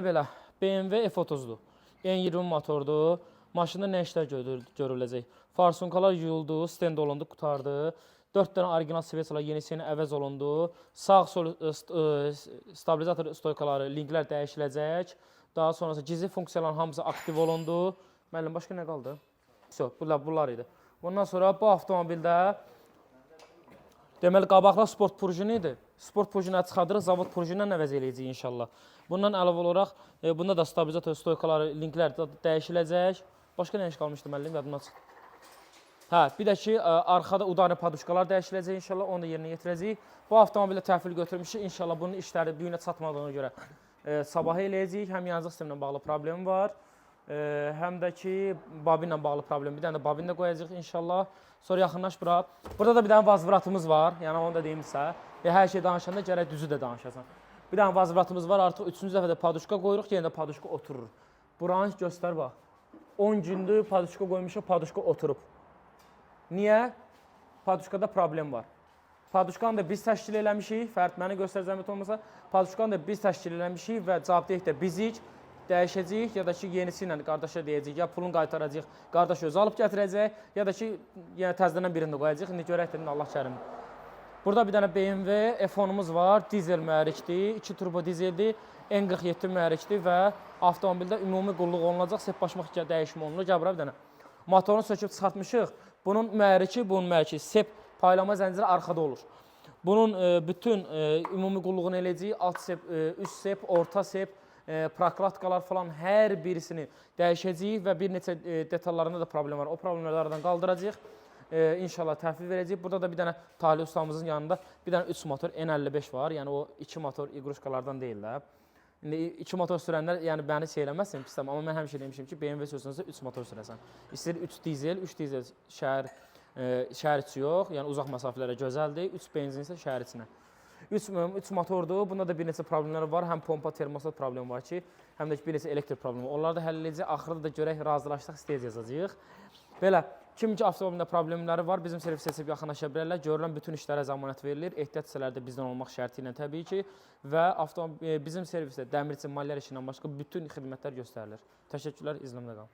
Belə, BMW F30-dur. N20 motordur. Maşında nə işlər görüləcək? Farsunkalar yuyuldu, stend olundu, qutardı. 4 dənə orijinal sveçalar yenisini əvəz olundu. Sağ-sol stabilizator stoykaları, linklər dəyişiləcək. Daha sonrası gizli funksiyaların hamısı aktiv olundu. Müəllim, başqa nə qaldı? Bunlar idi. Bundan sonra bu avtomobildə deməli, qabaqlar sport purjini idi. Sport purjini çıxardırıq, zavod purjini əvəz eləyəcək inşallah. Bundan əlavə olaraq, bunda da stabilizator stoykaları, linklər dəyişiləcək. Başqa nə iş qalmışdı müəllim, yadımdan çıxdı. Hə, bir də ki, arxada udani paduşkalar dəyişiləcək inşallah, onu da yerinə yetirəcəyik. Bu avtomobillə təhvil götürmüşük, inşallah bunun işləri düyünə çatmadığına görə sabah eləyəcəyik. Həm yanacaq sistemlə bağlı problem var, həm də ki, babinlə bağlı problem. Bir dənə də babin də qoyacaq inşallah. Sonra yaxınlaş bura. Burada da bir dənə vazvratımız var, yəni onu da deyimsə. Hər şey danışanda gərək düzü də danışasan. Bir dənə vazvratımız var, artıq 3-cü dəfədə paduşka qoyuruq, yenə də paduşka oturur. Buranı göstər bax. 10 gündür paduşka qoymuşuq, paduşka oturub. Niyə? Paduşkada problem var. Paduşkanı da biz təşkil eləmişik, Fərid mənə göstər zəhmət olmasa. Paduşkanı da biz təşkil eləmişik və cavabdehik də bizik, dəyişəcəyik, ya da ki, yenisi ilə qardaşa deyəcəyik, ya pulunu qaytaracaq, qardaş özü alıb gətirəcək, ya da ki, yenə təzədən birini qoyacaq. İndi görək dedim, Allah kərimdir. Burada bir dənə BMW F10-umuz var, dizel mühərrikdir, 2 turbo dizeldir, N47 mühərrikdir və avtomobildə ümumi qulluq olunacaq, sepbaşmaq dəyişimi olunur. Gəl bura bir dənə. Motorunu söküb çıxartmışıq. Bunun mühərriki, sep paylama zənciri arxada olur. Bunun bütün ümumi qulluğunu eləyəcəyik, alt sep, üst sep, orta sep, proklatkalar falan hər birisini dəyişəcəyik və bir neçə detallarında da problem var. O problemləri aradan qaldıracaq. İnşallah təhvil verəcəyik. Burada da bir dənə Talih ustamızın yanında bir dənə 3 motor N55 var. Yəni o 2 motor iqruşkalardan deyirlər. İndi 2 motor sürənlər yəni məni şey eləməsin pisəm, amma mən həmişə demişim ki, BMW sürürsənsə 3 motor sürəsən. İstəyir 3 dizel şəhər içi yox, yəni uzaq məsafələrə gözəldir. 3 benzin isə şəhər içinə. 3 motordur. Bunda da bir neçə problemlər var. Həm pompa, termostat problemi var ki, həm də bir neçə elektrik problemi var. Onları da həll edəcək. Axırda da görək, razılaşdıq, istəyəcək yazacağıq. Belə, kim ki avtomobildə problemləri var, bizim servis seçib yaxınlaşa bilərlər. Görülən bütün işlərə zəmanət verilir. Ehtiyat hissələri də bizdən olmaq şərti ilə təbii ki. Və bizim servisdə dəmirçi, maliyyə işindən başqa bütün xidmətlər göstərilir. Təşəkkürlər, izləmdə qalın.